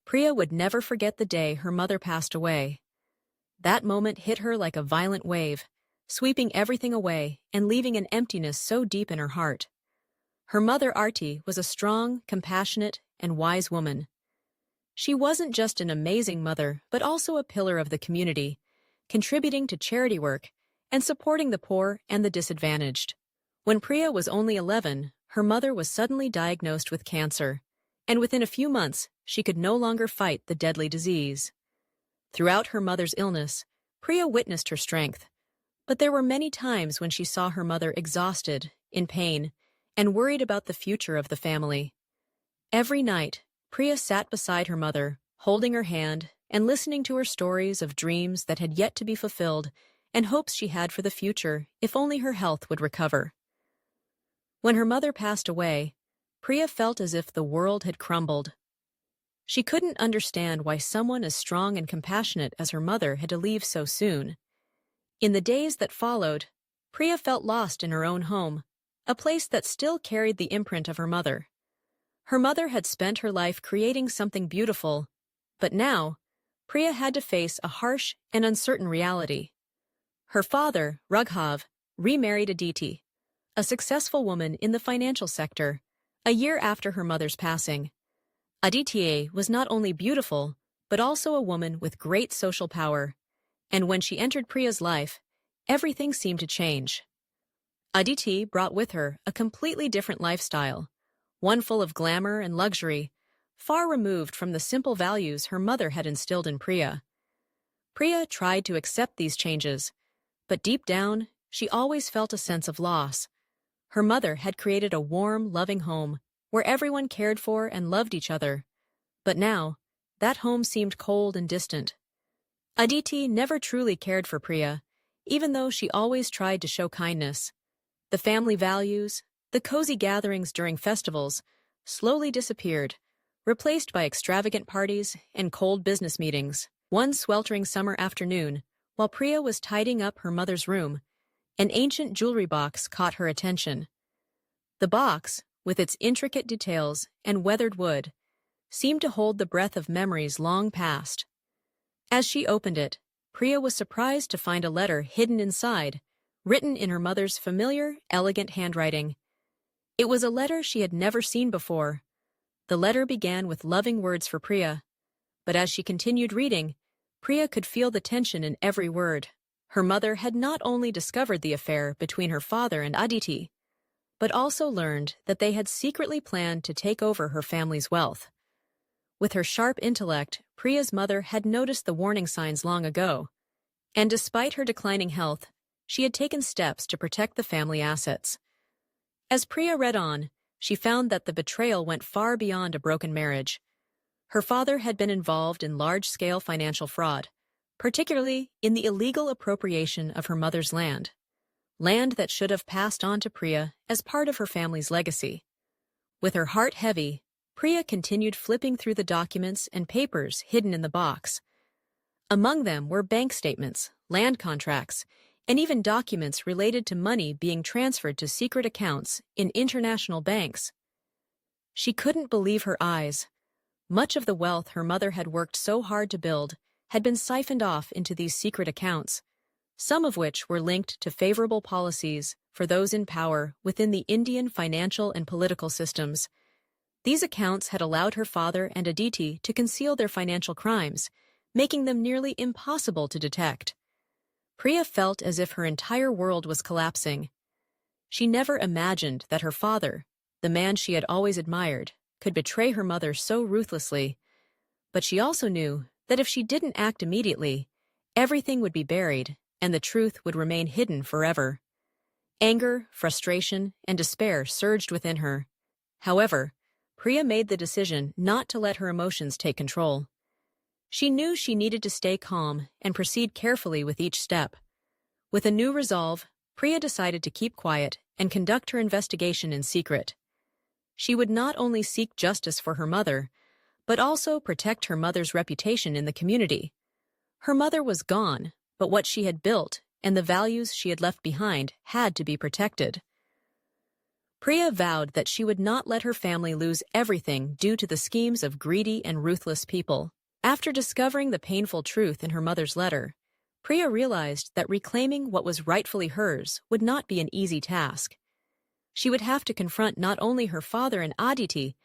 Priya would never forget the day her mother passed away. That moment hit her like a violent wave, sweeping everything away and leaving an emptiness so deep in her heart. Her mother, Aarti, was a strong, compassionate, and wise woman. She wasn't just an amazing mother, but also a pillar of the community, contributing to charity work and supporting the poor and the disadvantaged. When Priya was only 11, her mother was suddenly diagnosed with cancer, and within a few months, she could no longer fight the deadly disease. Throughout her mother's illness, Priya witnessed her strength, but there were many times when she saw her mother exhausted, in pain, and worried about the future of the family. Every night, Priya sat beside her mother, holding her hand and listening to her stories of dreams that had yet to be fulfilled and hopes she had for the future if only her health would recover. When her mother passed away, Priya felt as if the world had crumbled. She couldn't understand why someone as strong and compassionate as her mother had to leave so soon. In the days that followed, Priya felt lost in her own home, a place that still carried the imprint of her mother. Her mother had spent her life creating something beautiful, but now, Priya had to face a harsh and uncertain reality. Her father, Raghav, remarried Aditi, a successful woman in the financial sector, a year after her mother's passing. Aditi was not only beautiful, but also a woman with great social power, and when she entered Priya's life, everything seemed to change. Aditi brought with her a completely different lifestyle, one full of glamour and luxury, far removed from the simple values her mother had instilled in Priya. Priya tried to accept these changes, but deep down, she always felt a sense of loss. Her mother had created a warm, loving home where everyone cared for and loved each other, but now, that home seemed cold and distant. Aditi never truly cared for Priya, even though she always tried to show kindness. The family values, the cozy gatherings during festivals, slowly disappeared, replaced by extravagant parties and cold business meetings. One sweltering summer afternoon, while Priya was tidying up her mother's room, an ancient jewelry box caught her attention. The box, with its intricate details and weathered wood, seemed to hold the breath of memories long past. As she opened it, Priya was surprised to find a letter hidden inside, written in her mother's familiar, elegant handwriting. It was a letter she had never seen before. The letter began with loving words for Priya, but as she continued reading, Priya could feel the tension in every word. Her mother had not only discovered the affair between her father and Aditi, but also learned that they had secretly planned to take over her family's wealth. With her sharp intellect, Priya's mother had noticed the warning signs long ago, and despite her declining health, she had taken steps to protect the family assets. As Priya read on, she found that the betrayal went far beyond a broken marriage. Her father had been involved in large-scale financial fraud, particularly in the illegal appropriation of her mother's land that should have passed on to Priya as part of her family's legacy. With her heart heavy, Priya continued flipping through the documents and papers hidden in the box. Among them were bank statements, land contracts, and even documents related to money being transferred to secret accounts in international banks. She couldn't believe her eyes. Much of the wealth her mother had worked so hard to build had been siphoned off into these secret accounts, some of which were linked to favorable policies for those in power within the Indian financial and political systems. These accounts had allowed her father and Aditi to conceal their financial crimes, making them nearly impossible to detect. Priya felt as if her entire world was collapsing. She never imagined that her father, the man she had always admired, could betray her mother so ruthlessly. But she also knew that if she didn't act immediately, everything would be buried and the truth would remain hidden forever. Anger, frustration, and despair surged within her. However, Priya made the decision not to let her emotions take control. She knew she needed to stay calm and proceed carefully with each step. With a new resolve, Priya decided to keep quiet and conduct her investigation in secret. She would not only seek justice for her mother, but also protect her mother's reputation in the community. Her mother was gone, but what she had built and the values she had left behind had to be protected. Priya vowed that she would not let her family lose everything due to the schemes of greedy and ruthless people. After discovering the painful truth in her mother's letter, Priya realized that reclaiming what was rightfully hers would not be an easy task. She would have to confront not only her father and Aditi,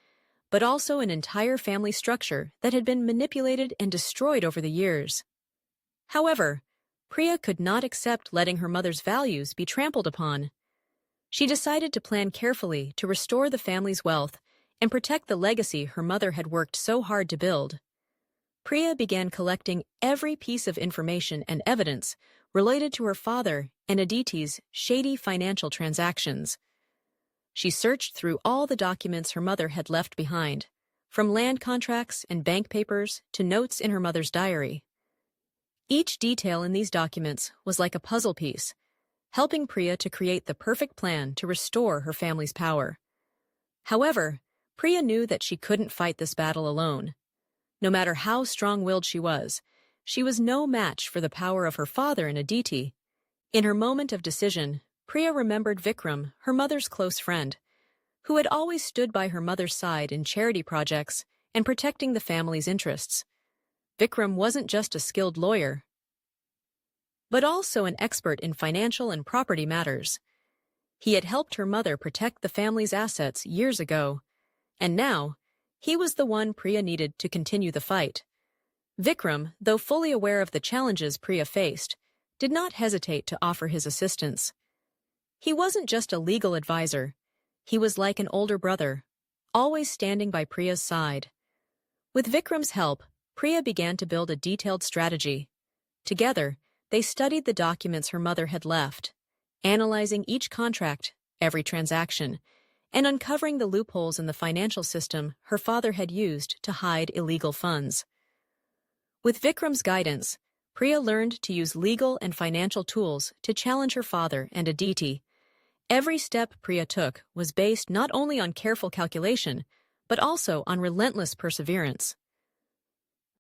but also an entire family structure that had been manipulated and destroyed over the years. However, Priya could not accept letting her mother's values be trampled upon. She decided to plan carefully to restore the family's wealth and protect the legacy her mother had worked so hard to build. Priya began collecting every piece of information and evidence related to her father and Aditi's shady financial transactions. She searched through all the documents her mother had left behind, from land contracts and bank papers to notes in her mother's diary. Each detail in these documents was like a puzzle piece, helping Priya to create the perfect plan to restore her family's power. However, Priya knew that she couldn't fight this battle alone. No matter how strong-willed she was no match for the power of her father and Aditi. In her moment of decision, Priya remembered Vikram, her mother's close friend, who had always stood by her mother's side in charity projects and protecting the family's interests. Vikram wasn't just a skilled lawyer, but also an expert in financial and property matters. He had helped her mother protect the family's assets years ago, and now he was the one Priya needed to continue the fight. Vikram, though fully aware of the challenges Priya faced, did not hesitate to offer his assistance. He wasn't just a legal advisor. He was like an older brother, always standing by Priya's side. With Vikram's help, Priya began to build a detailed strategy. Together, they studied the documents her mother had left, analyzing each contract, every transaction, and uncovering the loopholes in the financial system her father had used to hide illegal funds. With Vikram's guidance, Priya learned to use legal and financial tools to challenge her father and Aditi. Every step Priya took was based not only on careful calculation, but also on relentless perseverance.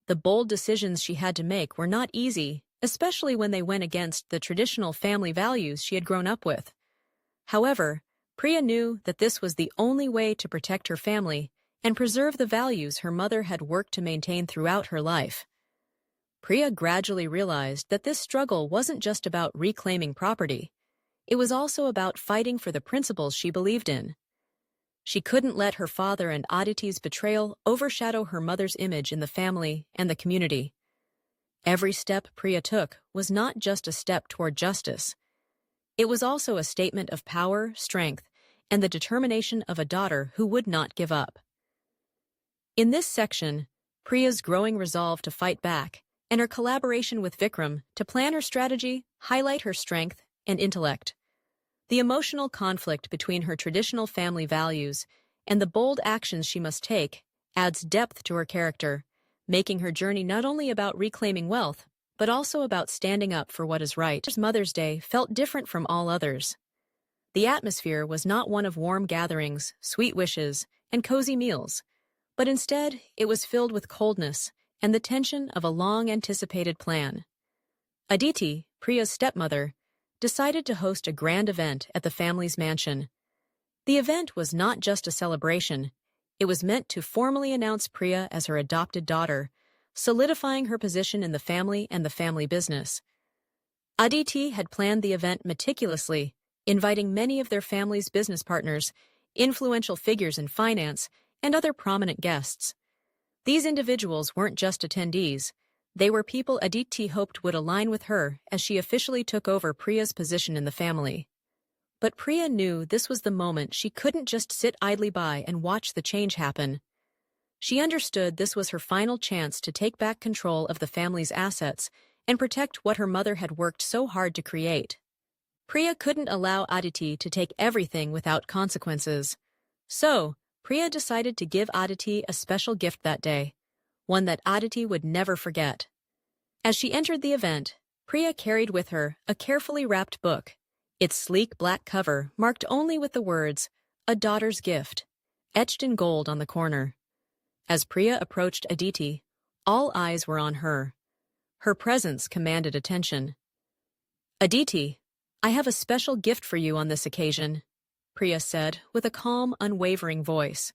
The bold decisions she had to make were not easy, especially when they went against the traditional family values she had grown up with. However, Priya knew that this was the only way to protect her family and preserve the values her mother had worked to maintain throughout her life. Priya gradually realized that this struggle wasn't just about reclaiming property. It was also about fighting for the principles she believed in. She couldn't let her father and Aditi's betrayal overshadow her mother's image in the family and the community. Every step Priya took was not just a step toward justice. It was also a statement of power, strength, and the determination of a daughter who would not give up. In this section, Priya's growing resolve to fight back and her collaboration with Vikram to plan her strategy highlight her strength and intellect. The emotional conflict between her traditional family values and the bold actions she must take adds depth to her character, making her journey not only about reclaiming wealth, but also about standing up for what is right. Mother's Day felt different from all others. The atmosphere was not one of warm gatherings, sweet wishes, and cozy meals, but instead it was filled with coldness and the tension of a long-anticipated plan. Aditi, Priya's stepmother, decided to host a grand event at the family's mansion. The event was not just a celebration. It was meant to formally announce Priya as her adopted daughter, solidifying her position in the family and the family business. Aditi had planned the event meticulously, inviting many of their family's business partners, influential figures in finance, and other prominent guests. These individuals weren't just attendees. They were people Aditi hoped would align with her as she officially took over Priya's position in the family. But Priya knew this was the moment she couldn't just sit idly by and watch the change happen. She understood this was her final chance to take back control of the family's assets and protect what her mother had worked so hard to create. Priya couldn't allow Aditi to take everything without consequences. So, Priya decided to give Aditi a special gift that day, one that Aditi would never forget. As she entered the event, Priya carried with her a carefully wrapped book, its sleek black cover marked only with the words, "A Daughter's Gift," etched in gold on the corner. As Priya approached Aditi, all eyes were on her. Her presence commanded attention. "Aditi, I have a special gift for you on this occasion," Priya said, with a calm, unwavering voice.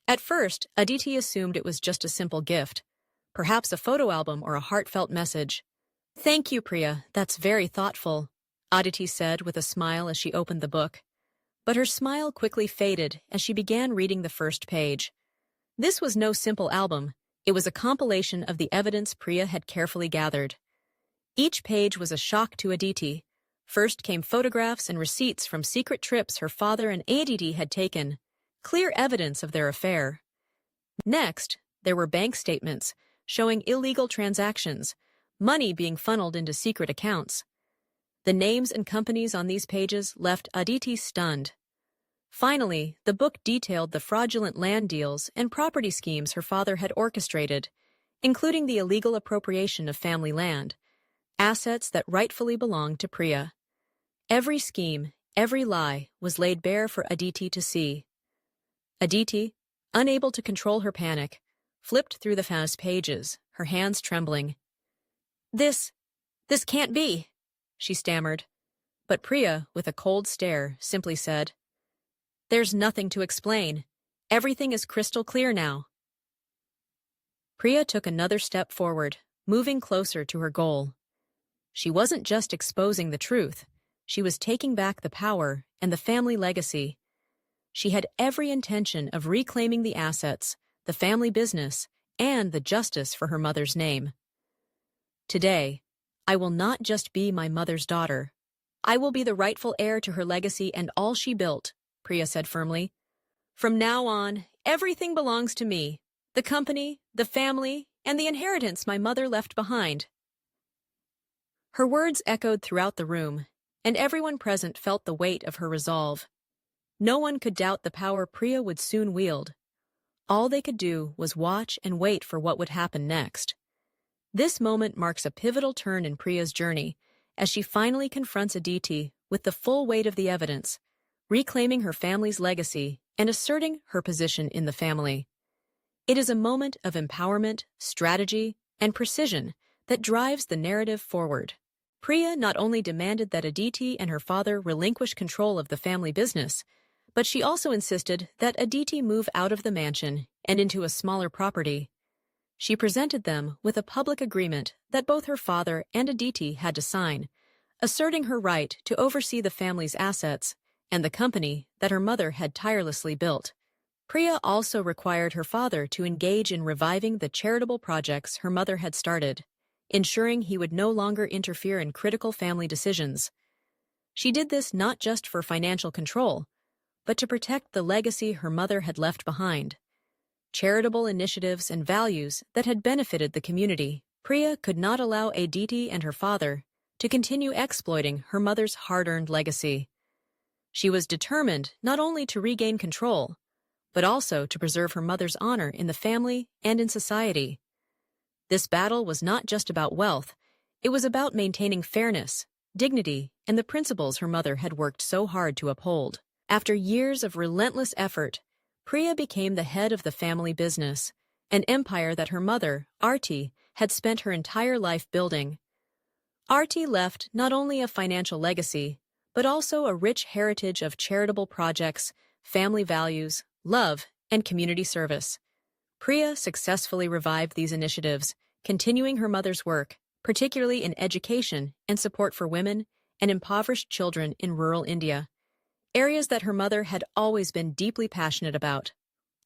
At first, Aditi assumed it was just a simple gift, perhaps a photo album or a heartfelt message. Thank you, Priya, that's very thoughtful, Aditi said with a smile as she opened the book. But her smile quickly faded as she began reading the first page. This was no simple album. It was a compilation of the evidence Priya had carefully gathered. Each page was a shock to Aditi. First came photographs and receipts from secret trips her father and Aditi had taken, clear evidence of their affair. Next, there were bank statements showing illegal transactions, money being funneled into secret accounts. The names and companies on these pages left Aditi stunned. Finally, the book detailed the fraudulent land deals and property schemes her father had orchestrated, including the illegal appropriation of family land, assets that rightfully belonged to Priya. Every scheme, every lie was laid bare for Aditi to see. Aditi, unable to control her panic, flipped through the fast pages, her hands trembling. This can't be, she stammered. But Priya, with a cold stare, simply said, There's nothing to explain. Everything is crystal clear now. Priya took another step forward, moving closer to her goal. She wasn't just exposing the truth. She was taking back the power and the family legacy. She had every intention of reclaiming the assets, the family business, and the justice for her mother's name. Today, I will not just be my mother's daughter. I will be the rightful heir to her legacy and all she built, Priya said firmly. From now on, everything belongs to me, the company, the family, and the inheritance my mother left behind. Her words echoed throughout the room, and everyone present felt the weight of her resolve. No one could doubt the power Priya would soon wield. All they could do was watch and wait for what would happen next. This moment marks a pivotal turn in Priya's journey, as she finally confronts Aditi with the full weight of the evidence, reclaiming her family's legacy and asserting her position in the family. It is a moment of empowerment, strategy, and precision that drives the narrative forward. Priya not only demanded that Aditi and her father relinquish control of the family business, but she also insisted that Aditi move out of the mansion and into a smaller property. She presented them with a public agreement that both her father and Aditi had to sign, asserting her right to oversee the family's assets and the company that her mother had tirelessly built. Priya also required her father to engage in reviving the charitable projects her mother had started, ensuring he would no longer interfere in critical family decisions. She did this not just for financial control, but to protect the legacy her mother had left behind. Charitable initiatives and values that had benefited the community. Priya could not allow Aditi and her father to continue exploiting her mother's hard-earned legacy. She was determined not only to regain control, but also to preserve her mother's honor in the family and in society. This battle was not just about wealth, it was about maintaining fairness, dignity, and the principles her mother had worked so hard to uphold. After years of relentless effort, Priya became the head of the family business, an empire that her mother, Arti, had spent her entire life building. Arti left not only a financial legacy, but also a rich heritage of charitable projects, family values, love, and community service. Priya successfully revived these initiatives, continuing her mother's work, particularly in education and support for women and impoverished children in rural India, areas that her mother had always been deeply passionate about.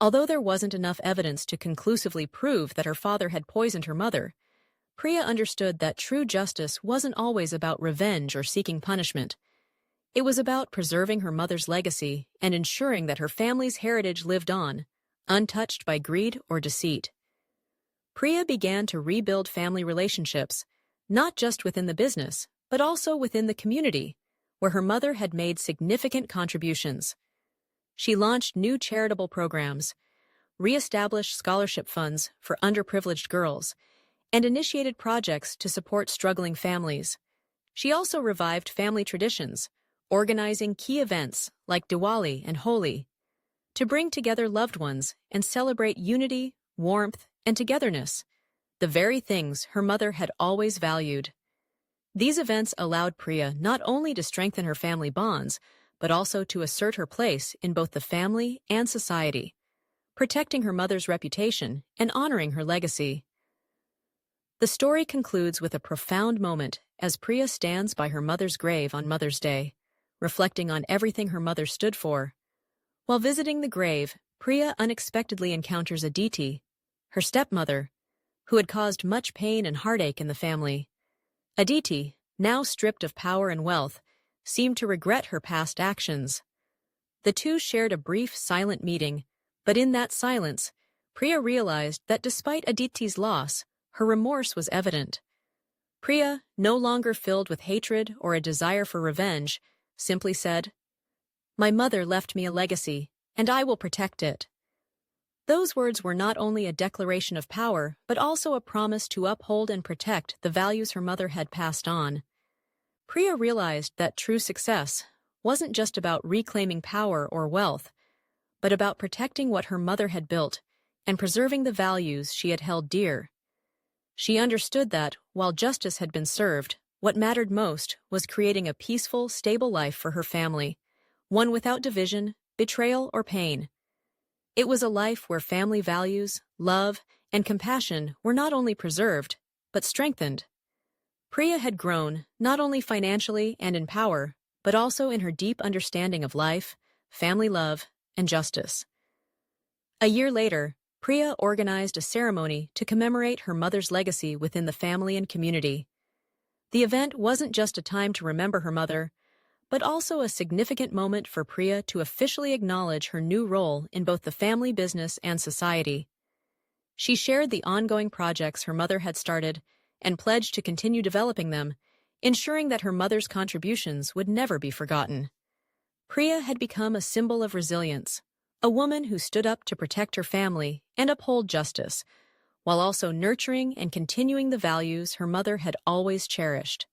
Although there wasn't enough evidence to conclusively prove that her father had poisoned her mother, Priya understood that true justice wasn't always about revenge or seeking punishment. It was about preserving her mother's legacy and ensuring that her family's heritage lived on, untouched by greed or deceit. Priya began to rebuild family relationships, not just within the business, but also within the community, where her mother had made significant contributions. She launched new charitable programs, re-established scholarship funds for underprivileged girls, and initiated projects to support struggling families. She also revived family traditions, organizing key events like Diwali and Holi, to bring together loved ones and celebrate unity, warmth, and togetherness, the very things her mother had always valued. These events allowed Priya not only to strengthen her family bonds, but also to assert her place in both the family and society, protecting her mother's reputation and honoring her legacy. The story concludes with a profound moment as Priya stands by her mother's grave on Mother's Day, reflecting on everything her mother stood for. While visiting the grave, Priya unexpectedly encounters Aditi, her stepmother, who had caused much pain and heartache in the family. Aditi, now stripped of power and wealth, seemed to regret her past actions. The two shared a brief, silent meeting, but in that silence, Priya realized that despite Aditi's loss, her remorse was evident. Priya, no longer filled with hatred or a desire for revenge, simply said, "My mother left me a legacy, and I will protect it." Those words were not only a declaration of power, but also a promise to uphold and protect the values her mother had passed on. Priya realized that true success wasn't just about reclaiming power or wealth, but about protecting what her mother had built and preserving the values she had held dear. She understood that, while justice had been served, what mattered most was creating a peaceful, stable life for her family, one without division, betrayal, or pain. It was a life where family values, love, and compassion were not only preserved, but strengthened. Priya had grown, not only financially and in power, but also in her deep understanding of life, family love, and justice. A year later, Priya organized a ceremony to commemorate her mother's legacy within the family and community. The event wasn't just a time to remember her mother, but also a significant moment for Priya to officially acknowledge her new role in both the family business and society. She shared the ongoing projects her mother had started and pledged to continue developing them, ensuring that her mother's contributions would never be forgotten. Priya had become a symbol of resilience, a woman who stood up to protect her family and uphold justice, while also nurturing and continuing the values her mother had always cherished.